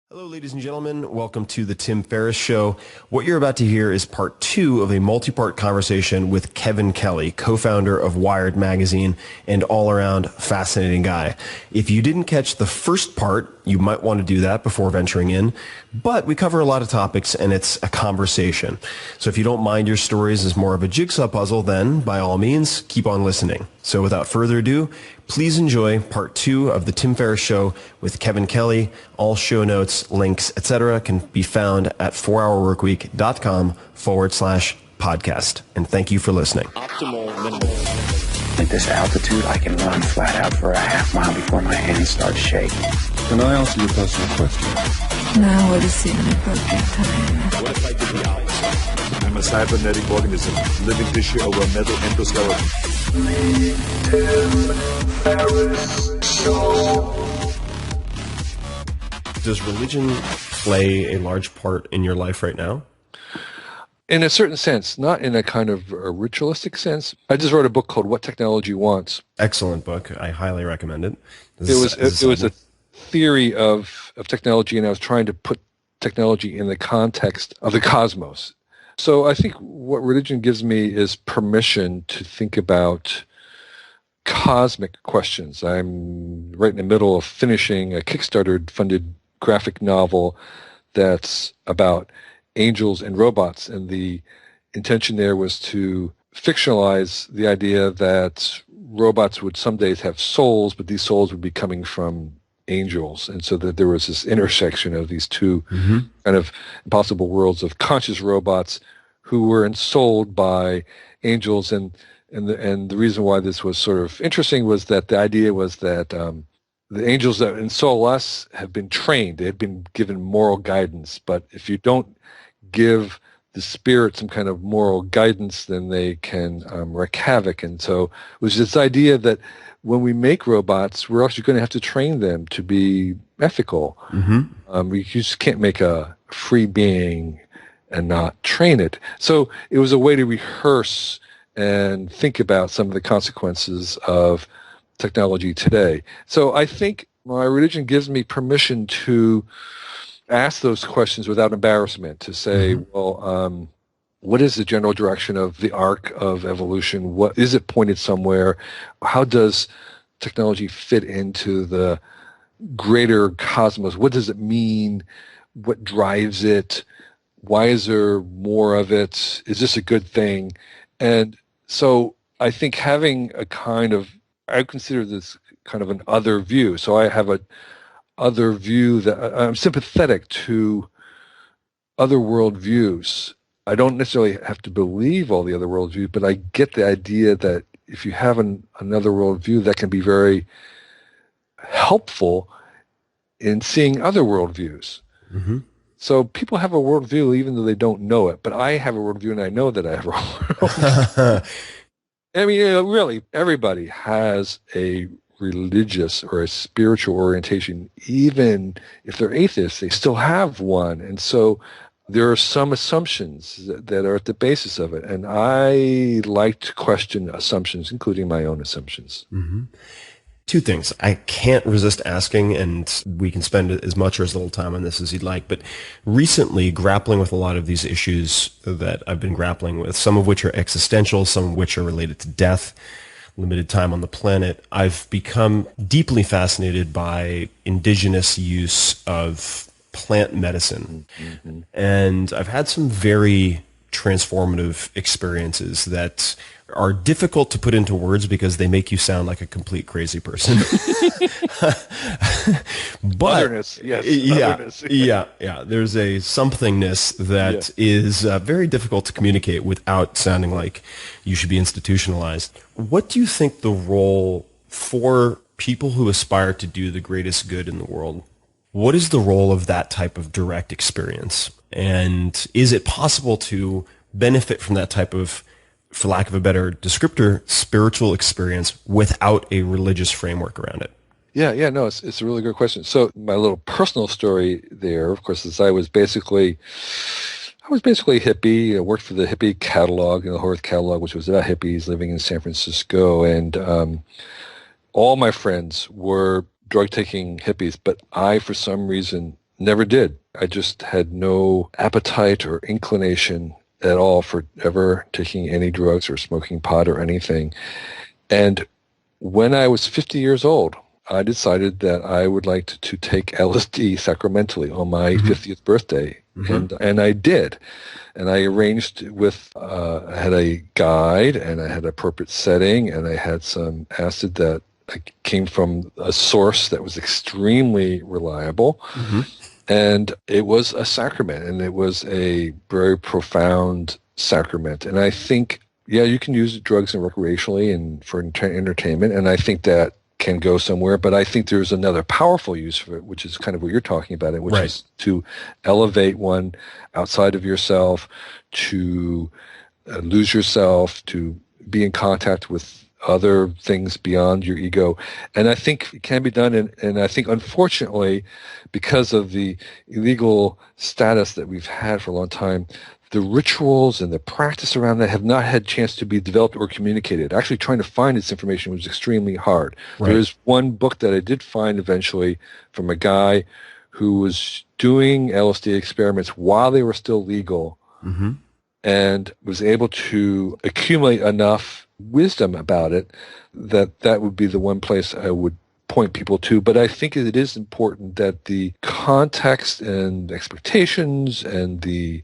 Hello, ladies and gentlemen. Welcome to the Tim Ferriss Show. What you're about to hear is part 2 of a multi-part conversation with Kevin Kelly, co-founder of Wired Magazine and all-around fascinating guy. If you didn't catch the first part, you might want to do that before venturing in. But we cover a lot of topics, and it's a conversation. So if you don't mind your stories as more of a jigsaw puzzle, then by all means, keep on listening. So without further ado, please enjoy part 2 of the Tim Ferriss Show with Kevin Kelly. All show notes, links, etc. can be found at 4hourworkweek.com/podcast. And thank you for listening. Optimal minimal. At this altitude, I can run flat out for a half mile before my hands start shaking. Can I answer your personal question? Now what is the inappropriate time? What if I did the opposite? I'm a cybernetic organism, living tissue over a metal endoskeleton. Does religion play a large part in your life right now? In a certain sense, not in a kind of a ritualistic sense. I just wrote a book called What Technology Wants. Excellent book. I highly recommend it. It was a theory of technology, and I was trying to put technology in the context of the cosmos. So I think what religion gives me is permission to think about cosmic questions. I'm right in the middle of finishing a Kickstarter-funded graphic novel that's about angels and robots, and the intention there was to fictionalize the idea that robots would some days have souls, but these souls would be coming from angels, and so that there was this intersection of these two kind of impossible worlds of conscious robots who were ensouled by angels, and the reason why this was sort of interesting was that the idea was that the angels that ensoul us have been trained; they had been given moral guidance, but if you don't give the spirit some kind of moral guidance, then they can wreak havoc. And so it was this idea that when we make robots, we're actually going to have to train them to be ethical. You just can't make a free being and not train it. So it was a way to rehearse and think about some of the consequences of technology today. So I think my religion gives me permission to ask those questions without embarrassment, to say, well, what is the general direction of the arc of evolution? What is it pointed somewhere? How does technology fit into the greater cosmos? What does it mean? What drives it? Why is there more of it? Is this a good thing? And so I think having a kind of, I consider this kind of an other view. So I have a other view that I'm sympathetic to other worldviews. I don't necessarily have to believe all the other worldviews, but I get the idea that if you have another worldview, that can be very helpful in seeing other worldviews. So people have a worldview even though they don't know it, but I have a worldview and I know that I have a worldview. I mean, really, everybody has a religious or a spiritual orientation. Even if they're atheists, they still have one. And so there are some assumptions that are at the basis of it. And I like to question assumptions, including my own assumptions. Two things. I can't resist asking, and we can spend as much or as little time on this as you'd like, but recently grappling with a lot of these issues that I've been grappling with, some of which are existential, some of which are related to death, limited time on the planet, I've become deeply fascinated by indigenous use of plant medicine. And I've had some very transformative experiences that are difficult to put into words because they make you sound like a complete crazy person. But Otherness, yes. Yeah. There's a somethingness that is very difficult to communicate without sounding like you should be institutionalized. What do you think the role for people who aspire to do the greatest good in the world, what is the role of that type of direct experience? And is it possible to benefit from that type of, for lack of a better descriptor, spiritual experience without a religious framework around it? Yeah, no, it's a really good question. So my little personal story there, of course, is I was basically a hippie. I worked for the hippie catalog, the Horth catalog, which was about hippies living in San Francisco. And all my friends were drug-taking hippies, but I, for some reason, never did. I just had no appetite or inclination at all for ever taking any drugs or smoking pot or anything. And when I was 50 years old, I decided that I would like to take LSD sacramentally on my 50th birthday. And I did. And I arranged with, I had a guide, and I had an appropriate setting, and I had some acid that came from a source that was extremely reliable. And it was a sacrament, and it was a very profound sacrament. And I think, yeah, you can use drugs and recreationally and for entertainment, and I think that can go somewhere, but I think there's another powerful use for it, which is kind of what you're talking about, which is to elevate one outside of yourself, to lose yourself, to be in contact with other things beyond your ego. And I think it can be done, and I think unfortunately, because of the illegal status that we've had for a long time, the rituals and the practice around that have not had a chance to be developed or communicated. Actually, trying to find this information was extremely hard. There is one book that I did find eventually from a guy who was doing LSD experiments while they were still legal, and was able to accumulate enough wisdom about it that would be the one place I would point people to. But I think it is important that the context and expectations and the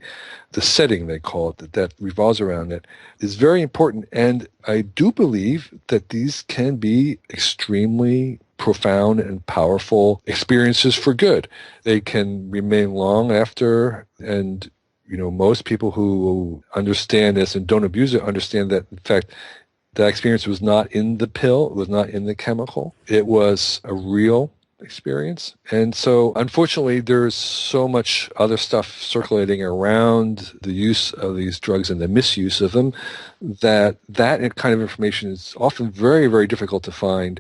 setting, they call it, that revolves around it, is very important. And I do believe that these can be extremely profound and powerful experiences for good. They can remain long after, and most people who understand this and don't abuse it understand that, in fact, that experience was not in the pill, it was not in the chemical. It was a real experience. And so, unfortunately, there's so much other stuff circulating around the use of these drugs and the misuse of them that kind of information is often very, very difficult to find.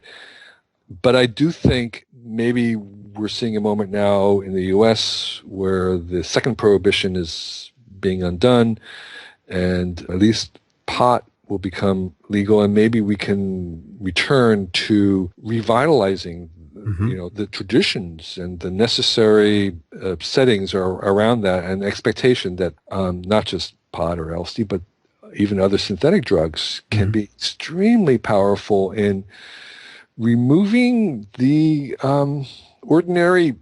But I do think maybe we're seeing a moment now in the U.S. where the second prohibition is being undone, and at least pot will become legal, and maybe we can return to revitalizing the traditions and the necessary settings around that, and expectation that not just pot or LSD, but even other synthetic drugs can be extremely powerful in removing the ordinary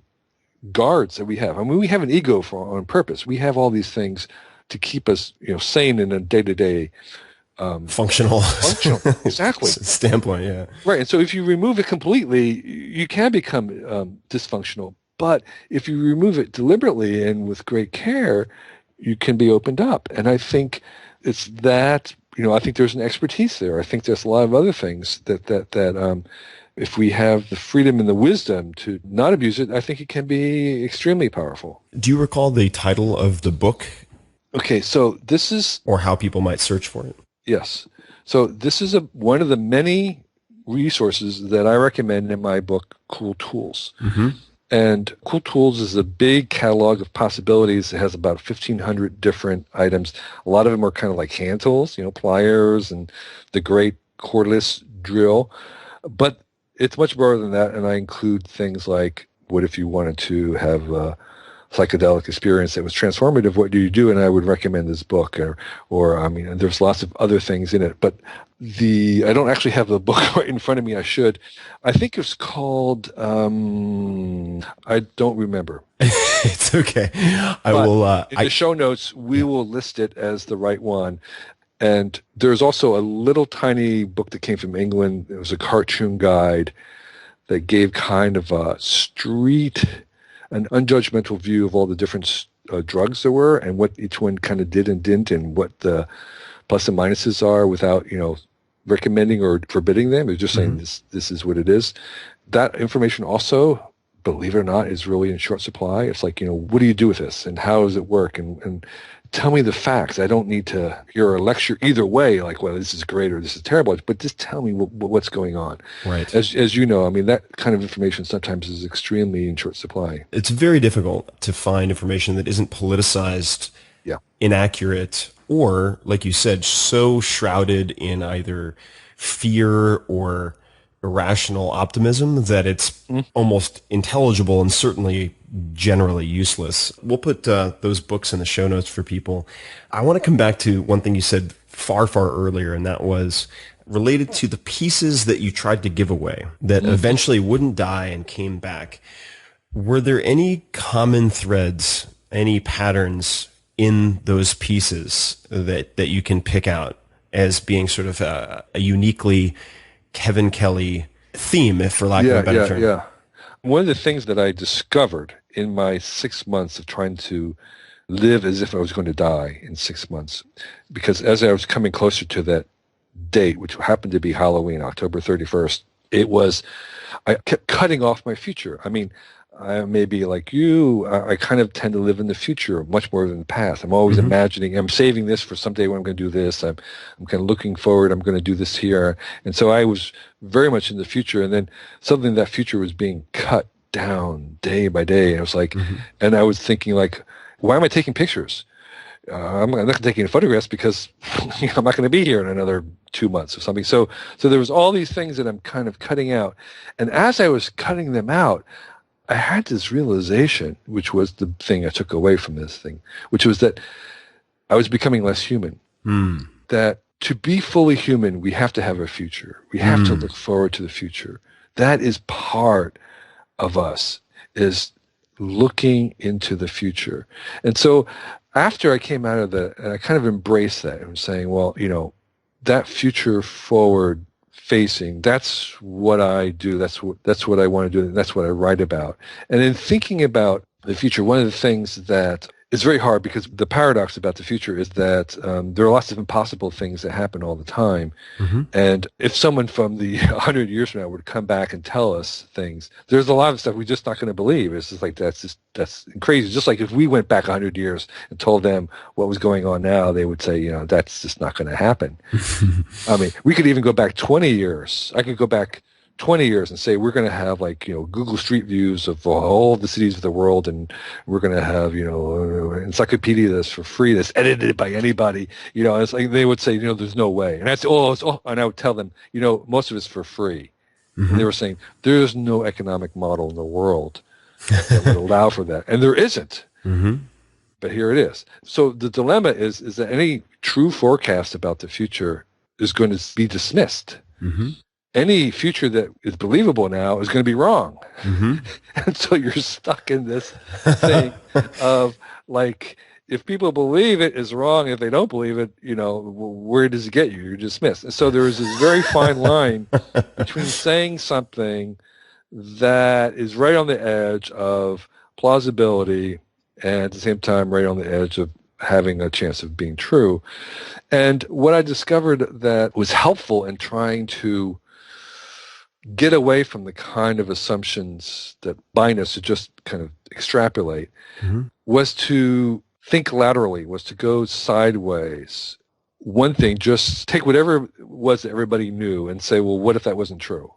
guards that we have. I mean, we have an ego on purpose. We have all these things to keep us, sane in a day-to-day functional exactly standpoint. Yeah, right. And so if you remove it completely, you can become dysfunctional. But if you remove it deliberately and with great care, you can be opened up. And I think it's that. I think there's an expertise there. I think there's a lot of other things that if we have the freedom and the wisdom to not abuse it, I think it can be extremely powerful. Do you recall the title of the book? Okay, so this is, or how people might search for it. Yes. So this is one of the many resources that I recommend in my book, Cool Tools. And Cool Tools is a big catalog of possibilities. It has about 1,500 different items. A lot of them are kind of like hand tools, pliers and the great cordless drill. But it's much broader than that, and I include things like, what if you wanted to have a psychedelic experience that was transformative, what do you do? And I would recommend this book, or there's lots of other things in it. But I don't actually have the book right in front of me. I should. I think it's called, I don't remember. It's okay. I but will. In the show notes, we will list it as the right one. And there's also a little tiny book that came from England. It was a cartoon guide that gave kind of a an unjudgmental view of all the different drugs there were and what each one kind of did and didn't, and what the plus and minuses are, without recommending or forbidding them. It's just saying this is what it is. That information also, believe it or not, is really in short supply. It's like, what do you do with this and how does it work? And tell me the facts. I don't need to hear a lecture either way, like, well, this is great or this is terrible, but just tell me what's going on. Right. As you know, that kind of information sometimes is extremely in short supply. It's very difficult to find information that isn't politicized, inaccurate, or, like you said, so shrouded in either fear or irrational optimism that it's almost intelligible and certainly generally useless. We'll put those books in the show notes for people. I want to come back to one thing you said far, far earlier, and that was related to the pieces that you tried to give away that eventually wouldn't die and came back. Were there any common threads, any patterns in those pieces that you can pick out as being sort of a uniquely Kevin Kelly theme, if for lack of a better term? Yeah. One of the things that I discovered in my 6 months of trying to live as if I was going to die in 6 months, because as I was coming closer to that date, which happened to be Halloween, October 31st, I kept cutting off my future. I mean, I may be like you, I kind of tend to live in the future much more than the past. I'm always imagining, I'm saving this for someday when I'm going to do this. I'm kind of looking forward, I'm going to do this here. And so I was very much in the future. And then suddenly that future was being cut down day by day. And I was like, and I was thinking like, why am I taking pictures? I'm not taking photographs because I'm not going to be here in another 2 months or something. So there was all these things that I'm kind of cutting out. And as I was cutting them out, I had this realization, which was the thing I took away from this thing, which was that I was becoming less human. That to be fully human, we have to have a future. We have to look forward to the future. That is part of us, is looking into the future. And so after I came out of that, and I kind of embraced that and saying, well, that future forward facing, that's what I do. That's what I want to do. And that's what I write about. And in thinking about the future, one of the things that is very hard, because the paradox about the future is that there are lots of impossible things that happen all the time. And if someone from the 100 years from now were to come back and tell us things, there's a lot of stuff we're just not going to believe. It's just like, that's crazy. Just like if we went back 100 years and told them what was going on now, they would say, that's just not going to happen. I mean, we could even go back 20 years. I could go back 20 years and say we're going to have Google Street Views of all the cities of the world, and we're going to have encyclopedia that's for free, that's edited by anybody. It's like they would say there's no way, and and I would tell them most of it's for free. And they were saying there's no economic model in the world that would allow for that, and there isn't. But here it is. So the dilemma is that any true forecast about the future is going to be dismissed. Any future that is believable now is going to be wrong. And so you're stuck in this thing of like, if people believe it is wrong, if they don't believe it, where does it get you? You're dismissed. And so there is this very fine line between saying something that is right on the edge of plausibility and at the same time right on the edge of having a chance of being true. And what I discovered that was helpful in trying to get away from the kind of assumptions that bind us to just kind of extrapolate was to think laterally, was to go sideways. One thing, just take whatever it was that everybody knew and say, well, what if that wasn't true?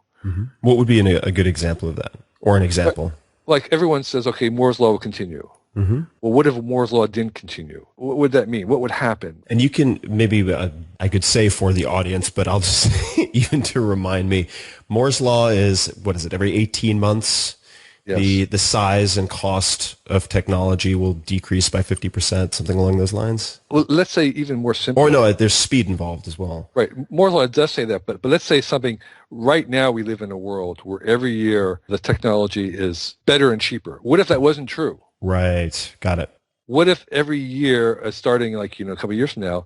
What would be a good example of that, or an example? Like everyone says, okay, Moore's law will continue. Well, what if Moore's law didn't continue? What would that mean? What would happen? And you can maybe, I could say for the audience, but I'll just, even to remind me, Moore's law is, what is it, every 18 months? Yes. The size and cost of technology will decrease by 50%, something along those lines? Well, let's say even more simple. Or no, there's speed involved as well. Right. Moore's law does say that, but let's say something, right now we live in a world where every year the technology is better and cheaper. What if that wasn't true? Right. Got it. What if every year, starting a couple of years from now,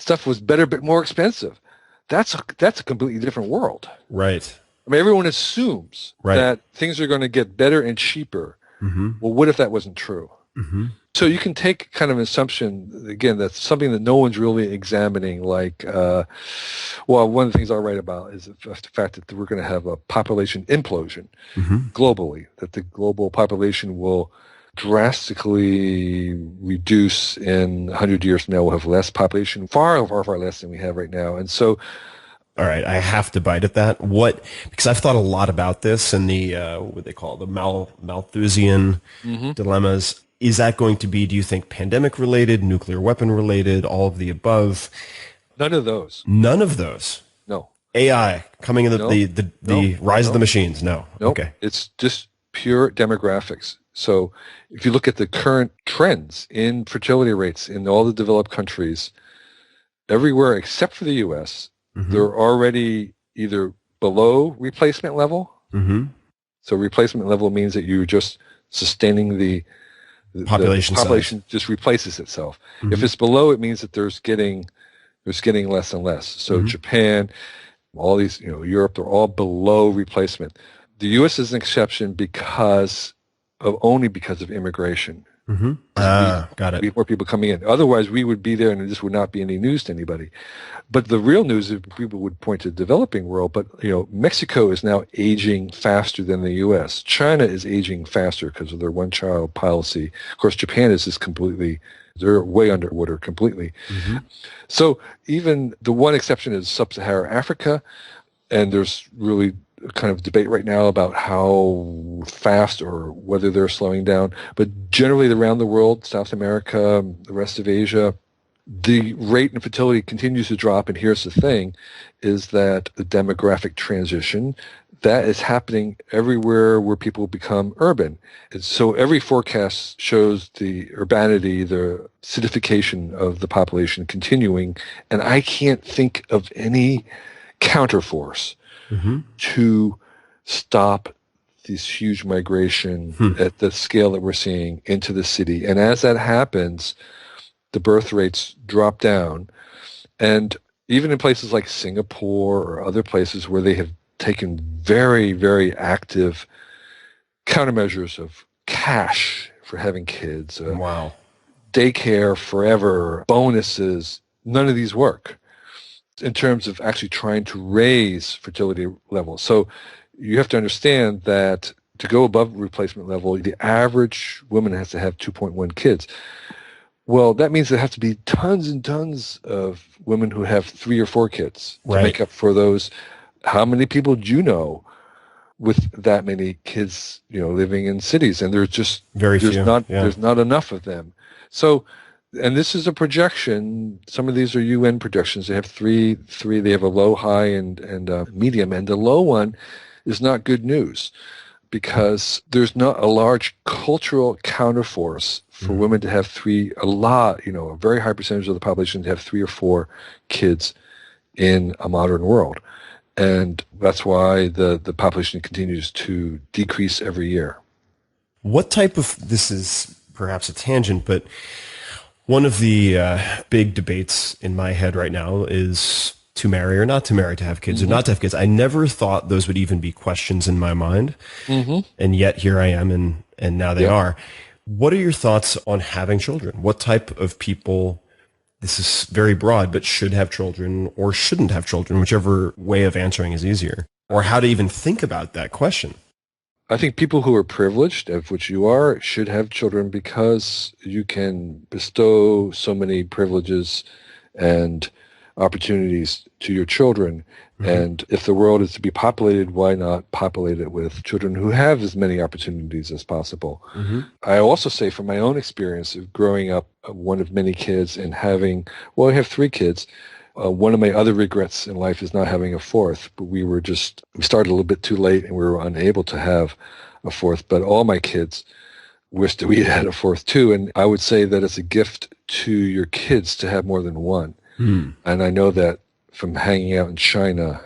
stuff was better but more expensive? That's a completely different world. Right. I mean, everyone assumes that things are going to get better and cheaper. Well, what if that wasn't true? So you can take kind of an assumption, again, that's something that no one's really examining, like, one of the things I'll write about is the fact that we're going to have a population implosion globally, that the global population will drastically reduce in 100 years from now. We'll have less population, far, far, far less than we have right now. And so, all right, I have to bite at that. Because I've thought a lot about this and the, what they call the Malthusian dilemmas. Is that going to be, do you think, pandemic related, nuclear weapon related, all of the above? None of those. None of those? No. AI coming in the rise of the machines? No. Nope. Okay. It's just pure demographics. So if you look at the current trends in fertility rates in all the developed countries, everywhere except for the U.S., they're already either below replacement level. So replacement level means that you're just sustaining the population just replaces itself. If it's below, it means that there's getting less and less. So Japan, all these, Europe, they're all below replacement. The U.S. is an exception only because of immigration. Got it. We have more people coming in. Otherwise, we would be there and this would not be any news to anybody. But the real news is people would point to the developing world. But, Mexico is now aging faster than the U.S. China is aging faster because of their one-child policy. Of course, Japan is just they're way underwater completely. So even the one exception is sub-Saharan Africa. And there's really kind of debate right now about how fast or whether they're slowing down. But generally around the world, South America, the rest of Asia, the rate in fertility continues to drop. And here's the thing, is that the demographic transition, that is happening everywhere where people become urban. And so every forecast shows the urbanity, the acidification of the population continuing. And I can't think of any counterforce to stop this huge migration at the scale that we're seeing into the city. And as that happens, the birth rates drop down. And even in places like Singapore or other places where they have taken very, very active countermeasures of cash for having kids, daycare forever, bonuses, none of these work in terms of actually trying to raise fertility levels. So you have to understand that to go above replacement level, the average woman has to have 2.1 kids. Well, that means there have to be tons and tons of women who have 3 or 4 kids to make up for those. How many people do you know with that many kids, living in cities? And there's just there's not enough of them. So, and this is a projection. Some of these are UN projections. They have three. They have a low, high, and medium. And the low one is not good news because there's not a large cultural counterforce for women to have a very high percentage of the population to have 3 or 4 kids in a modern world. And that's why the population continues to decrease every year. What type of, this is perhaps a tangent, but one of the big debates in my head right now is to marry or not to marry, to have kids or not to have kids. I never thought those would even be questions in my mind. And yet here I am, and now they are. What are your thoughts on having children? What type of people, this is very broad, but should have children or shouldn't have children, whichever way of answering is easier, or how to even think about that question? I think people who are privileged, of which you are, should have children because you can bestow so many privileges and opportunities to your children. And if the world is to be populated, why not populate it with children who have as many opportunities as possible? I also say from my own experience of growing up one of many kids and I have 3 kids. One of my other regrets in life is not having a 4th, but we started a little bit too late and we were unable to have a 4th, but all my kids wished that we had a 4th too. And I would say that it's a gift to your kids to have more than one. And I know that from hanging out in China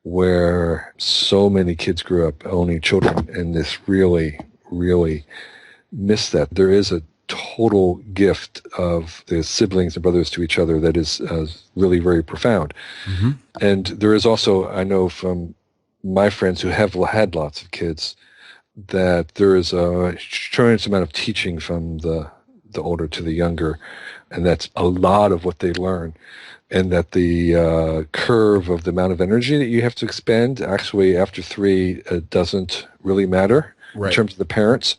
where so many kids grew up owning children and this really, really miss that. There is a total gift of the siblings and brothers to each other that is really very profound. And there is also, I know from my friends who have had lots of kids, that there is a tremendous amount of teaching from the older to the younger, and that's a lot of what they learn. And that the curve of the amount of energy that you have to expend, actually after 3, doesn't really matter in terms of the parents.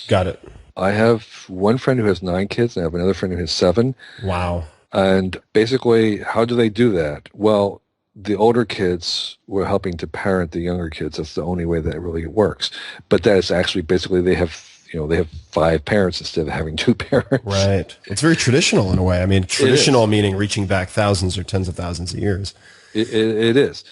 Got it. I have one friend who has 9 kids, and I have another friend who has 7. Wow. And basically, how do they do that? Well, the older kids were helping to parent the younger kids. That's the only way that it really works. But that is actually basically they have 5 parents instead of having 2 parents. Right. It's very traditional in a way. I mean, traditional meaning reaching back thousands or tens of thousands of years. It is.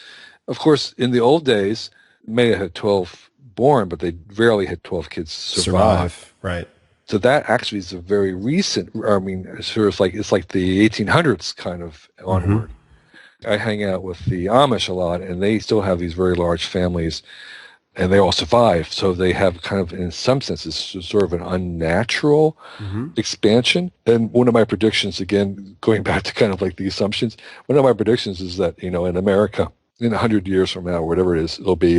Of course, in the old days, may have had 12 born, but they rarely had 12 kids survive. Right. So that actually is a very recent, I mean, sort of like, it's like the 1800s kind of onward. I hang out with the Amish a lot, and they still have these very large families, and they all survive. So they have kind of, in some senses, sort of an unnatural expansion. And one of my predictions, again, going back to kind of like the assumptions, one of my predictions is that, in America, in 100 years from now, or whatever it is, it'll be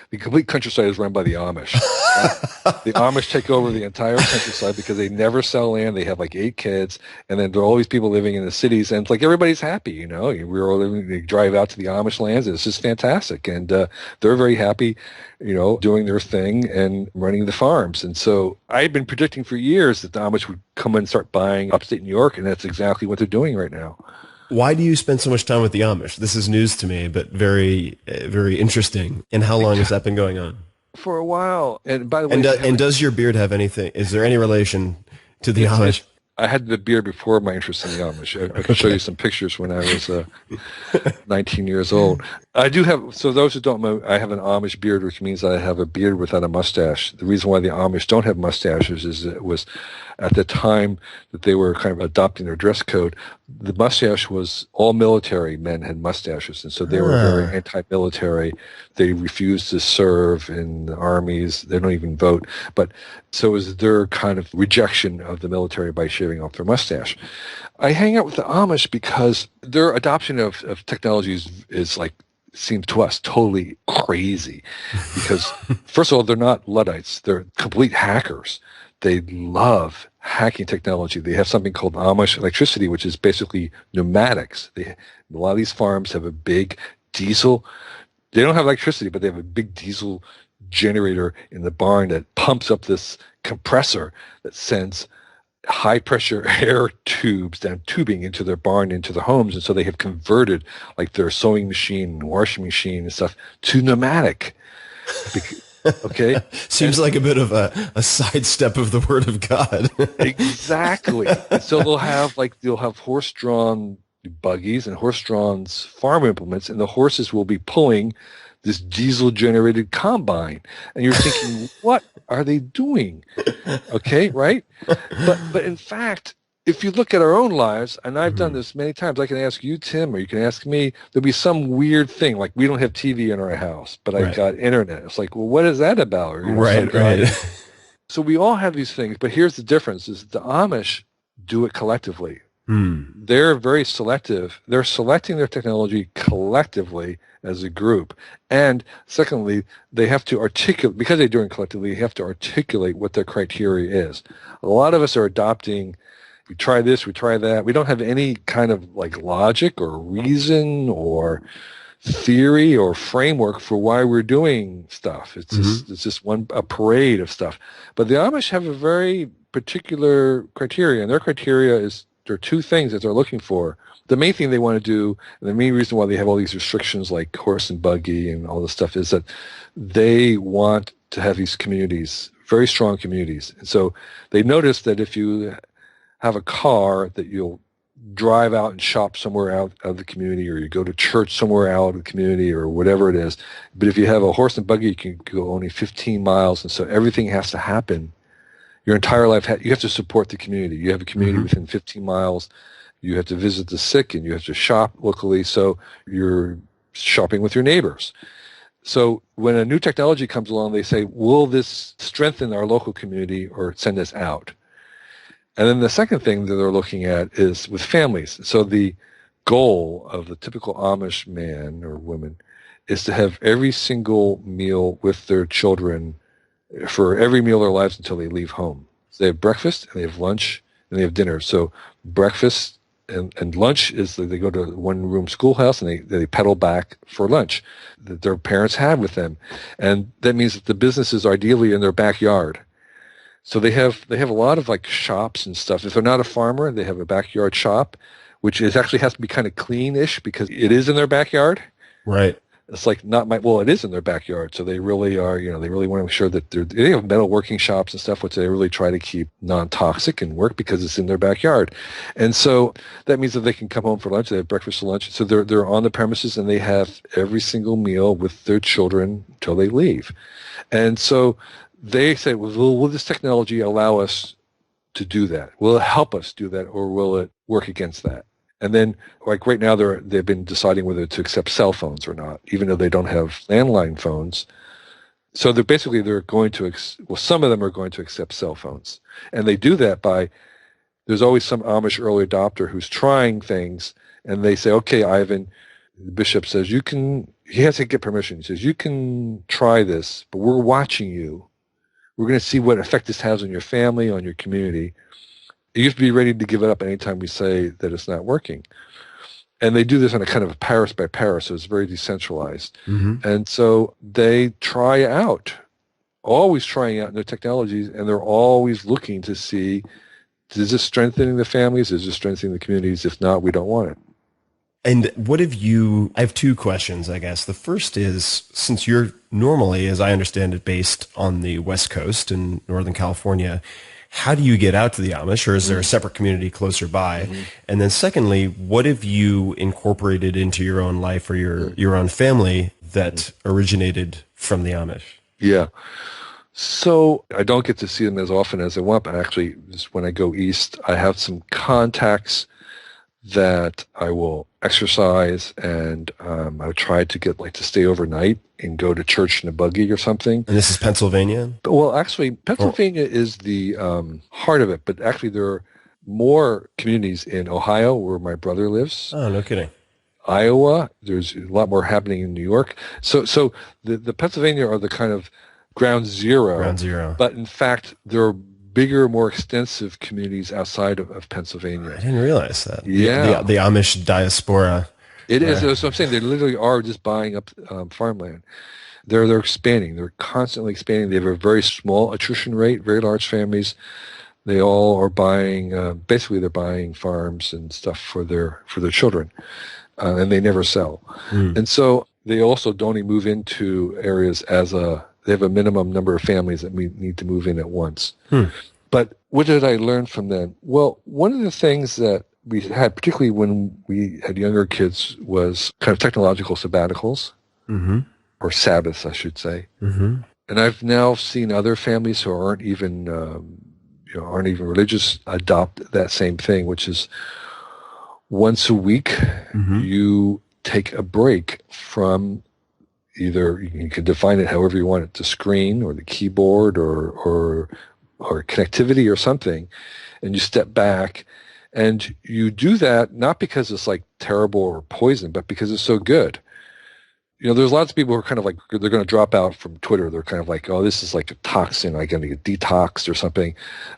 the complete countryside is run by the Amish. Right? The Amish take over the entire countryside because they never sell land. They have like 8 kids, and then there are all these people living in the cities, and it's like everybody's happy. We're all living. They drive out to the Amish lands, and it's just fantastic, and they're very happy, doing their thing and running the farms. And so I've been predicting for years that the Amish would come and start buying upstate New York, and that's exactly what they're doing right now. Why do you spend so much time with the Amish? This is news to me, but very, very interesting. And how long has that been going on? For a while. And by the way, and does your beard have anything? Is there any relation to the Amish? I had the beard before my interest in the Amish. I can show you some pictures when I was 19 years old. I do have, so those who don't know, I have an Amish beard, which means I have a beard without a mustache. The reason why the Amish don't have mustaches is it was at the time that they were kind of adopting their dress code, the mustache was all military men had mustaches, and so they were very anti-military. They refused to serve in the armies. They don't even vote. But so it was their kind of rejection of the military by shaving off their mustache. I hang out with the Amish because their adoption of technology is like, seems to us totally crazy because, first of all, they're not Luddites. They're complete hackers. They love hacking technology. They have something called Amish electricity, which is basically pneumatics. A lot of these farms have a big diesel. They don't have electricity, but they have a big diesel generator in the barn that pumps up this compressor that sends high-pressure air tubes down tubing into their barn, into their homes. And so they have converted like their sewing machine and washing machine and stuff to pneumatic. Okay. Seems like a bit of a sidestep of the Word of God. Exactly. And so they'll have horse-drawn buggies and horse-drawn farm implements, and the horses will be pulling this diesel-generated combine. And you're thinking, what are they doing? Okay, right? But in fact, if you look at our own lives, and I've done this many times, I can ask you, Tim, or you can ask me, there'll be some weird thing, like we don't have TV in our house, but I've got internet. It's like, well, what is that about? Or, right. So we all have these things, but here's the difference, is the Amish do it collectively. They're very selective. They're selecting their technology collectively as a group. And secondly, they have to articulate, because they're doing it collectively, they have to articulate what their criteria is. A lot of us are adopting, we try this, we try that. We don't have any kind of like logic or reason or theory or framework for why we're doing stuff. It's just a parade of stuff. But the Amish have a very particular criteria, and their criteria is, there are 2 things that they're looking for. The main thing they want to do, and the main reason why they have all these restrictions like horse and buggy and all this stuff, is that they want to have these communities, very strong communities. And so they notice that if you have a car, that you'll drive out and shop somewhere out of the community, or you go to church somewhere out of the community, or whatever it is. But if you have a horse and buggy, you can go only 15 miles, and so everything has to happen. Your entire life, you have to support the community. You have a community within 15 miles. You have to visit the sick, and you have to shop locally, so you're shopping with your neighbors. So when a new technology comes along, they say, will this strengthen our local community or send us out? And then the second thing that they're looking at is with families. So the goal of the typical Amish man or woman is to have every single meal with their children for every meal of their lives until they leave home. So they have breakfast, and they have lunch, and they have dinner. So breakfast and lunch is they go to a one-room schoolhouse, and they pedal back for lunch that their parents have with them. And that means that the business is ideally in their backyard. So they have a lot of like shops and stuff. If they're not a farmer, they have a backyard shop, which actually has to be kind of clean-ish because it is in their backyard. Right. It's like not my, well, it is in their backyard. So they really are, they really want to make sure that they have metal working shops and stuff, which they really try to keep non-toxic and work because it's in their backyard. And so that means that they can come home for lunch. They have breakfast or lunch. So they're on the premises and they have every single meal with their children until they leave. And so they say, well, will this technology allow us to do that? Will it help us do that, or will it work against that? And then, like right now, they've been deciding whether to accept cell phones or not, even though they don't have landline phones. So they're going to, some of them are going to accept cell phones. And they do that by, there's always some Amish early adopter who's trying things, and they say, okay, Ivan, the bishop says, he has to get permission. He says, you can try this, but we're watching you. We're going to see what effect this has on your family, on your community. You have to be ready to give it up anytime we say that it's not working. And they do this on a kind of a Paris by Paris, so it's very decentralized. Mm-hmm. And so they always trying out new technologies, and they're always looking to see, is this strengthening the families? Is this strengthening the communities? If not, we don't want it. And I have two questions, I guess. The first is, since you're normally, as I understand it, based on the West Coast in Northern California, how do you get out to the Amish, or is there a separate community closer by? Mm-hmm. And then secondly, what have you incorporated into your own life or your own family that originated from the Amish? Yeah. So I don't get to see them as often as I want, but actually when I go east, I have some contacts that I will exercise, and I try to get to stay overnight and go to church in a buggy or something. And this is Pennsylvania? Well, actually, Pennsylvania is the heart of it, but actually there are more communities in Ohio where my brother lives. Oh, no kidding. Iowa, there's a lot more happening in New York. So the Pennsylvania are the kind of ground zero. Ground zero. But in fact, there are bigger, more extensive communities outside of Pennsylvania. I didn't realize that. Yeah. The Amish diaspora. It is. That's what I'm saying. They literally are just buying up farmland. They're expanding. They're constantly expanding. They have a very small attrition rate, very large families. They all are buying, basically they're buying farms and stuff for their children, and they never sell. Mm. And so they also don't even move into areas they have a minimum number of families that we need to move in at once. Hmm. But what did I learn from them? Well, one of the things that we had, particularly when we had younger kids, was kind of technological sabbaticals, mm-hmm. or Sabbaths, I should say. Mm-hmm. And I've now seen other families who aren't even religious adopt that same thing, which is once a week, mm-hmm. you take a break from either, you can define it however you want it, the screen or the keyboard or connectivity or something, and you step back and you do that not because it's terrible or poison, but because it's so good. There's lots of people who are kind of they're going to drop out from Twitter. They're kind of oh, this is like a toxin, I'm going to get detoxed or something.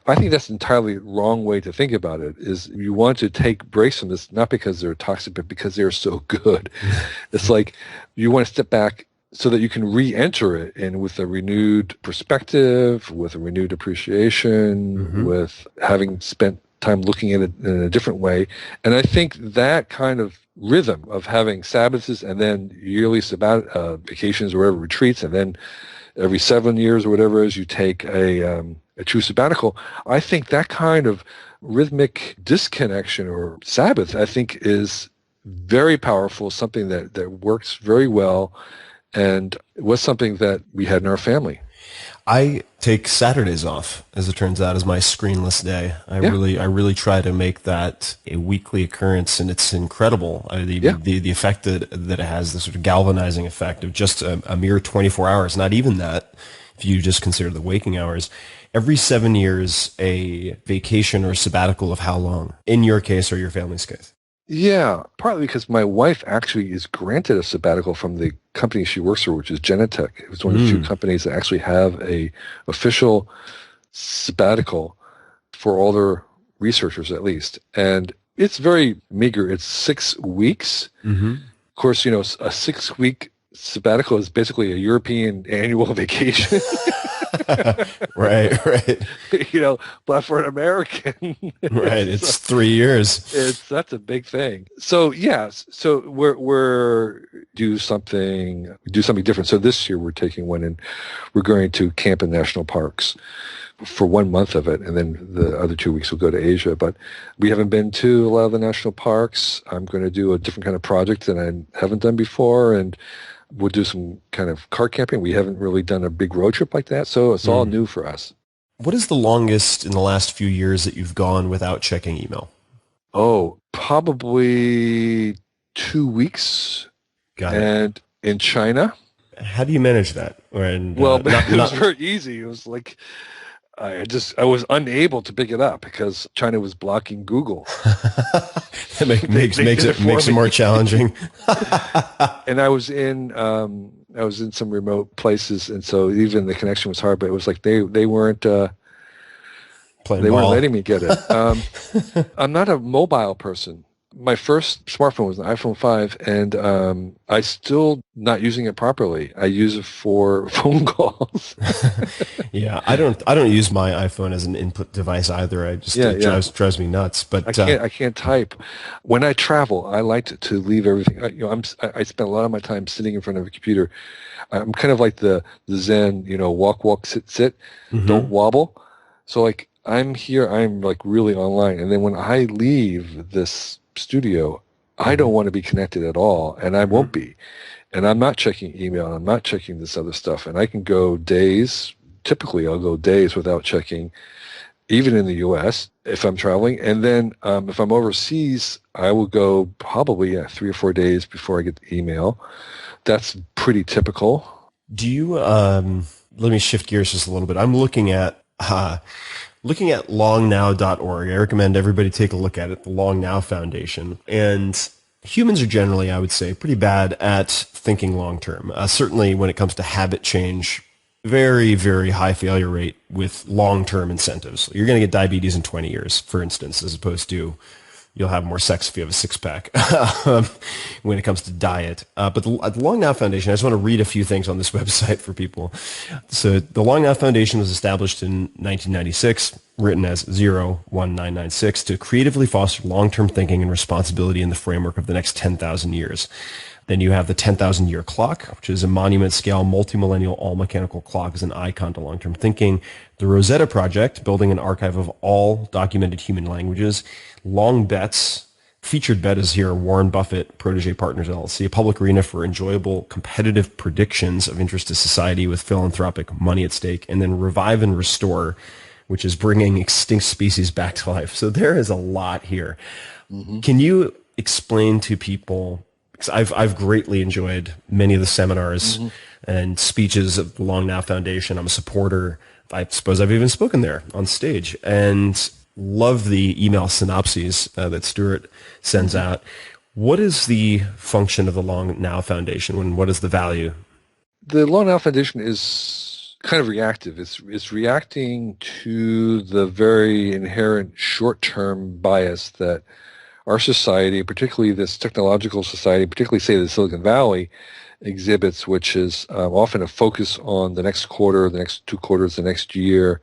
I think that's an entirely wrong way to think about it, is you want to take breaks from this, not because they're toxic, but because they're so good. It's you want to step back so that you can re-enter it, and with a renewed perspective, with a renewed appreciation, mm-hmm. with having spent time looking at it in a different way. And I think that kind of rhythm of having Sabbaths and then yearly vacations or whatever, retreats, and then every 7 years or whatever it is, you take a true sabbatical. I think that kind of rhythmic disconnection or Sabbath, I think, is very powerful, something that works very well, and it was something that we had in our family. I take Saturdays off, as it turns out, as my screenless day. I really try to make that a weekly occurrence, and it's incredible. The effect that it has, the sort of galvanizing effect of just a mere 24 hours, not even that, if you just consider the waking hours. Every 7 years, a vacation or sabbatical of how long, in your case or your family's case? Yeah, partly because my wife actually is granted a sabbatical from the company she works for, which is Genentech. It's one of the few companies that actually have a official sabbatical for all their researchers, at least. And it's very meager. It's 6 weeks. Mm-hmm. Of course, a 6-week sabbatical is basically a European annual vacation. Right. But for an American, Right. It's 3 years. That's a big thing. So yes, so we're do something different. So this year we're taking one and we're going to camp in national parks for 1 month of it, and then the other 2 weeks we'll go to Asia. But we haven't been to a lot of the national parks. I'm going to do a different kind of project that I haven't done before, and we'll do some kind of car camping. We haven't really done a big road trip like that, so it's all new for us. What is the longest in the last few years that you've gone without checking email? Oh, probably 2 weeks. Got it. And in China. How do you manage that? It was very easy. It was like I was unable to pick it up because China was blocking Google. It makes it more challenging. And I was in some remote places, and so even the connection was hard. But it was like they weren't weren't letting me get it. I'm not a mobile person. My first smartphone was an iPhone 5, and I still not using it properly. I use it for phone calls. Yeah, I don't use my iPhone as an input device either. It drives me nuts. But I can't type. When I travel, I like to leave everything. I spend a lot of my time sitting in front of a computer. I'm kind of like the Zen, walk, sit, don't wobble. So like I'm here, I'm like really online, and then when I leave this studio, I don't want to be connected at all, and I won't be. And I'm not checking email, I'm not checking this other stuff, and I can go days, typically I'll go days without checking, even in the U.S. if I'm traveling. And then if I'm overseas, I will go probably 3 or 4 days before I get the email. That's pretty typical. Do you, let me shift gears just a little bit. I'm looking at longnow.org. I recommend everybody take a look at it, the Long Now Foundation. And humans are generally, I would say, pretty bad at thinking long term. Certainly when it comes to habit change, very, very high failure rate with long-term incentives. You're going to get diabetes in 20 years, for instance, as opposed to you'll have more sex if you have a six-pack when it comes to diet. But the Long Now Foundation, I just want to read a few things on this website for people. So the Long Now Foundation was established in 1996, written as 01996, to creatively foster long-term thinking and responsibility in the framework of the next 10,000 years. Then you have the 10,000-year clock, which is a monument-scale, multi-millennial, all-mechanical clock as an icon to long-term thinking. The Rosetta Project, building an archive of all documented human languages. Long Bets, featured bet is here, Warren Buffett, Protege Partners, LLC, a public arena for enjoyable, competitive predictions of interest to society with philanthropic money at stake. And then Revive and Restore, which is bringing extinct species back to life. So there is a lot here. Mm-hmm. Can you explain to people... I've greatly enjoyed many of the seminars and speeches of the Long Now Foundation. I'm a supporter. I suppose I've even spoken there on stage, and love the email synopses that Stuart sends out. What is the function of the Long Now Foundation, and what is the value? The Long Now Foundation is kind of reactive. It's reacting to the very inherent short-term bias that our society, particularly this technological society, particularly say the Silicon Valley, exhibits, which is often a focus on the next quarter, the next 2 quarters, the next year,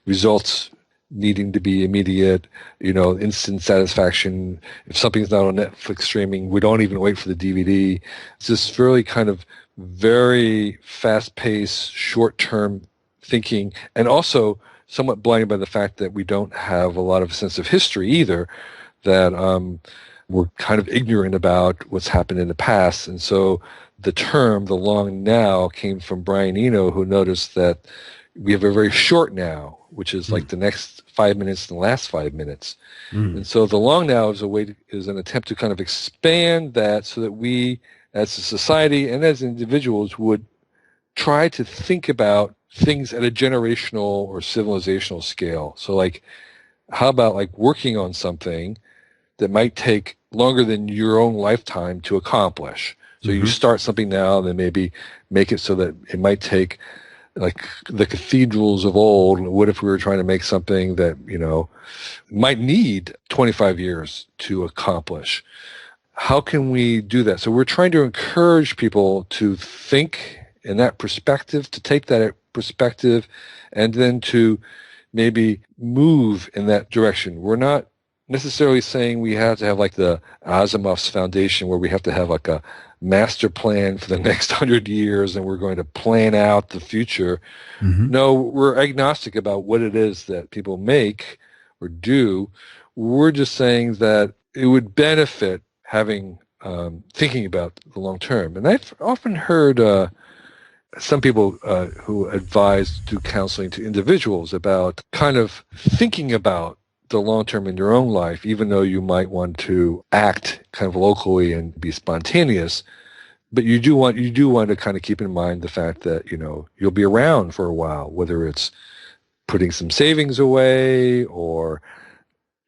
results needing to be immediate, instant satisfaction. If something's not on Netflix streaming, we don't even wait for the DVD. It's this really kind of very fast-paced, short-term thinking, and also somewhat blinded by the fact that we don't have a lot of sense of history either, that we're kind of ignorant about what's happened in the past. And so the term, the long now, came from Brian Eno, who noticed that we have a very short now, which is like the next 5 minutes and the last 5 minutes. And so the long now is an attempt to kind of expand that so that we, as a society and as individuals, would try to think about things at a generational or civilizational scale. So like, how about like working on something that might take longer than your own lifetime to accomplish? So you start something now, then maybe make it so that it might take, like the cathedrals of old. What if we were trying to make something that, might need 25 years to accomplish? how can we do that? So we're trying to encourage people to think in that perspective, to take that perspective, and then to maybe move in that direction. We're not necessarily saying we have to have like the Asimov's Foundation where we have to have like a master plan for the next 100 years and we're going to plan out the future. Mm-hmm. No, we're agnostic about what it is that people make or do. We're just saying that it would benefit having thinking about the long term. And I've often heard some people who advise do counseling to individuals about kind of thinking about the long term in your own life, even though you might want to act kind of locally and be spontaneous. But you do want to kind of keep in mind the fact that, you know, you'll be around for a while, whether it's putting some savings away or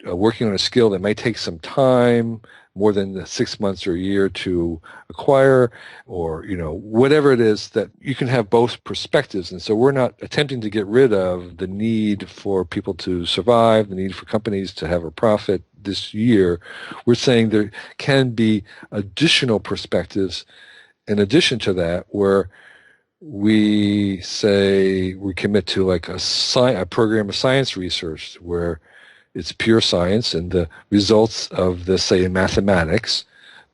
working on a skill that might take some time, more than 6 months or a year to acquire, or, you know, whatever it is, that you can have both perspectives. And so we're not attempting to get rid of the need for people to survive, the need for companies to have a profit this year. We're saying there can be additional perspectives in addition to that, where we say we commit to like a program of science research where it's pure science, and the results of this, say, in mathematics,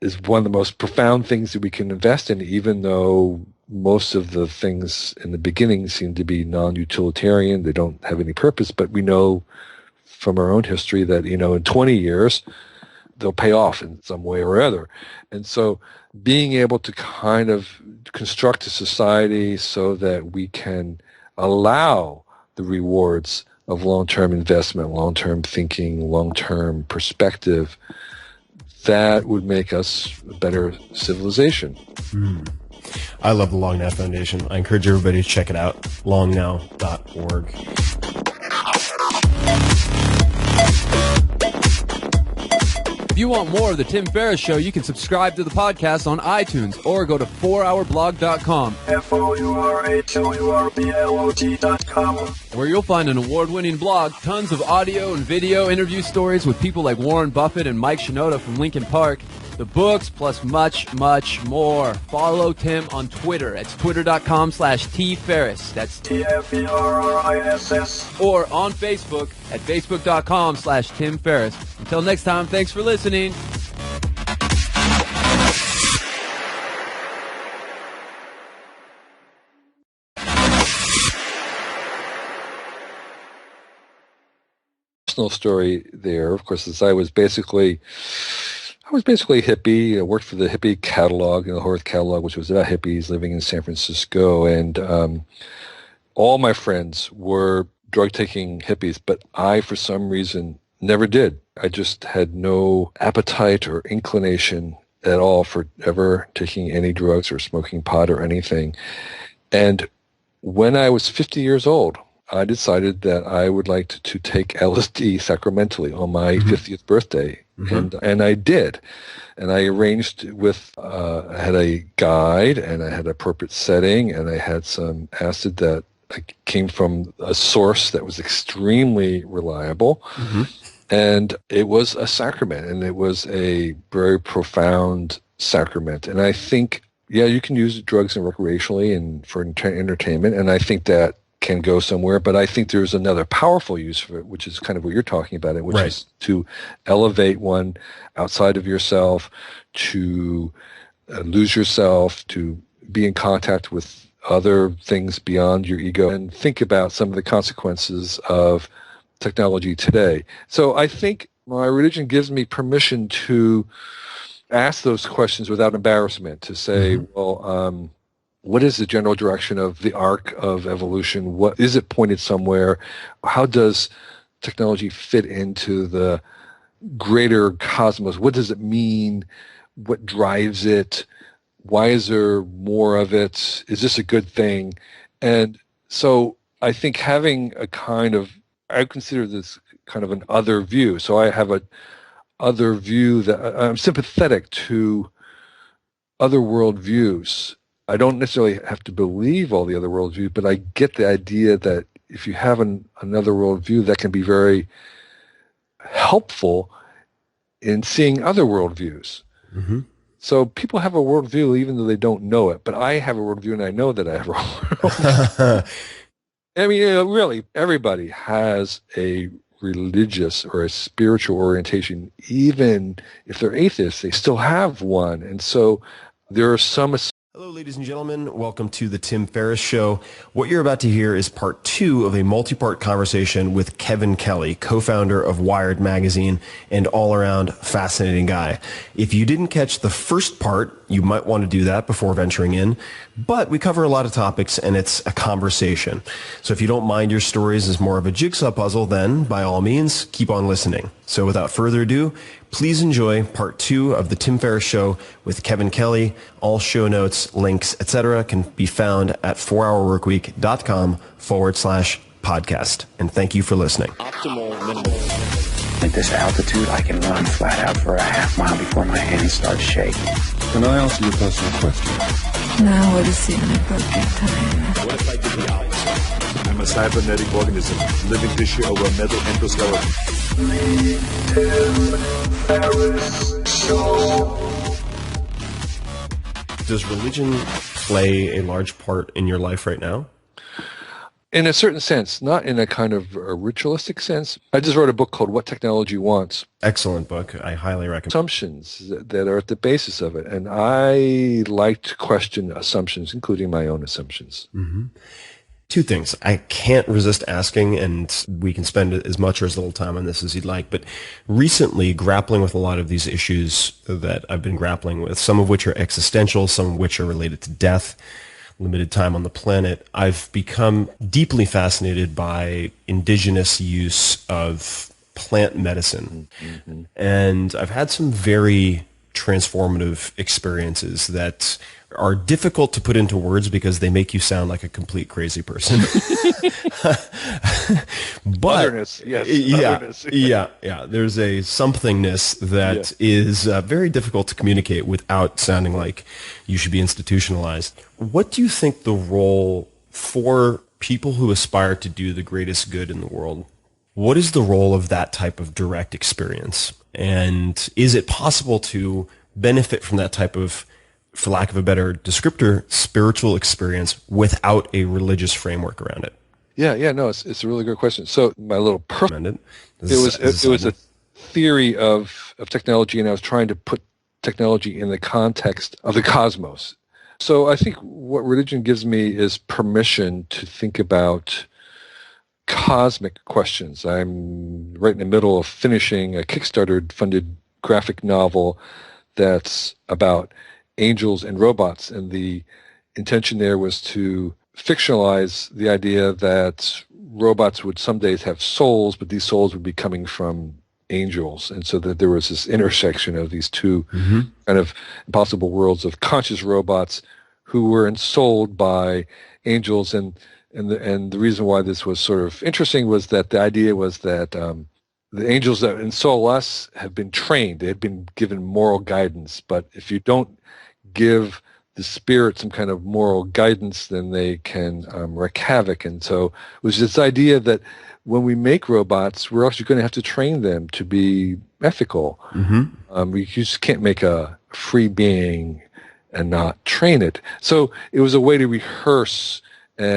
is one of the most profound things that we can invest in, even though most of the things in the beginning seem to be non-utilitarian. They don't have any purpose, but we know from our own history that, you know, in 20 years, they'll pay off in some way or other. And so being able to kind of construct a society so that we can allow the rewards of long-term investment, long-term thinking, long-term perspective, that would make us a better civilization. I love the Long Now Foundation. I encourage everybody to check it out, longnow.org. If you want more of the Tim Ferriss Show, you can subscribe to the podcast on iTunes or go to 4hourblog.com. FOURHOURBLOG.com, where you'll find an award-winning blog, tons of audio and video interview stories with people like Warren Buffett and Mike Shinoda from Linkin Park, the books, plus much, much more. Follow Tim on Twitter. It's twitter.com/TFerriss. That's TFERRISS. Or on Facebook at facebook.com/Tim Ferriss. Until next time, thanks for listening. Personal story there, of course, is I was basically a hippie. I worked for the hippie catalog, the Horth catalog, which was about hippies living in San Francisco. And all my friends were drug-taking hippies, but I, for some reason, never did. I just had no appetite or inclination at all for ever taking any drugs or smoking pot or anything. And when I was 50 years old, I decided that I would like to take LSD sacramentally on my 50th birthday. And I did. And I arranged with, I had a guide and I had an appropriate setting and I had some acid that came from a source that was extremely reliable. And it was a sacrament, and it was a very profound sacrament. And I think, yeah, you can use drugs and recreationally and for entertainment, and I think that can go somewhere, but I think there's another powerful use for it, which is kind of what you're talking about, which is to elevate one outside of yourself, to lose yourself, to be in contact with other things beyond your ego, and think about some of the consequences of technology today. So I think my religion gives me permission to ask those questions without embarrassment, to say, well, what is the general direction of the arc of evolution? What is it pointed somewhere? How does technology fit into the greater cosmos? What does it mean? What drives it? Why is there more of it? Is this a good thing? And so I think having a kind of, I consider this kind of an other view. So I have a other view that I'm sympathetic to other worldviews. I don't necessarily have to believe all the other worldviews, but I get the idea that if you have another worldview, that can be very helpful in seeing other worldviews. So people have a worldview even though they don't know it. But I have a worldview, and I know that I have a worldview. I mean, really, everybody has a religious or a spiritual orientation. Even if they're atheists, they still have one. And so there are some... Hello, ladies and gentlemen. Welcome to the Tim Ferriss Show. What you're about to hear is part 2 of a multi-part conversation with Kevin Kelly, co-founder of Wired magazine and all-around fascinating guy. If you didn't catch the first part, you might want to do that before venturing in. But we cover a lot of topics, and it's a conversation. So if you don't mind your stories as more of a jigsaw puzzle, then by all means, keep on listening. So without further ado, please enjoy part 2 of the Tim Ferriss Show with Kevin Kelly. All show notes, links, etc. can be found at 4hourworkweek.com/podcast. And thank you for listening. Optimal minimum. At this altitude, I can run flat out for a half mile before my hands start shaking. Can I ask you a personal question? Now would seem an appropriate time. What if I did the opposite? I'm a cybernetic organism, living tissue over a metal endoskeleton. Does religion play a large part in your life right now? In a certain sense, not in a kind of a ritualistic sense. I just wrote a book called What Technology Wants. Excellent book. I highly recommend. Assumptions that are at the basis of it. And I like to question assumptions, including my own assumptions. Mm-hmm. 2 things. I can't resist asking, and we can spend as much or as little time on this as you'd like, but recently grappling with a lot of these issues that I've been grappling with, some of which are existential, some of which are related to death, limited time on the planet, I've become deeply fascinated by indigenous use of plant medicine. Mm-hmm. And I've had some very transformative experiences that are difficult to put into words because they make you sound like a complete crazy person. But otherness, yes. Otherness. Yeah. There's a somethingness that is very difficult to communicate without sounding like you should be institutionalized. What do you think the role for people who aspire to do the greatest good in the world? What is the role of that type of direct experience? And is it possible to benefit from that type of, for lack of a better descriptor, spiritual experience without a religious framework around it? No, it's a really good question. So my little it was a theory of technology, and I was trying to put technology in the context of the cosmos. So I think what religion gives me is permission to think about cosmic questions. I'm right in the middle of finishing a Kickstarter-funded graphic novel that's about angels and robots, and the intention there was to fictionalize the idea that robots would some days have souls, but these souls would be coming from angels, and so that there was this intersection of these two kind of impossible worlds of conscious robots who were ensouled by angels. And the reason why this was sort of interesting was that the idea was that the angels that ensoul us have been trained. They had been given moral guidance. But if you don't give the spirit some kind of moral guidance, then they can wreak havoc. And so it was this idea that when we make robots, we're actually going to have to train them to be ethical. You just can't make a free being and not train it. So it was a way to rehearse and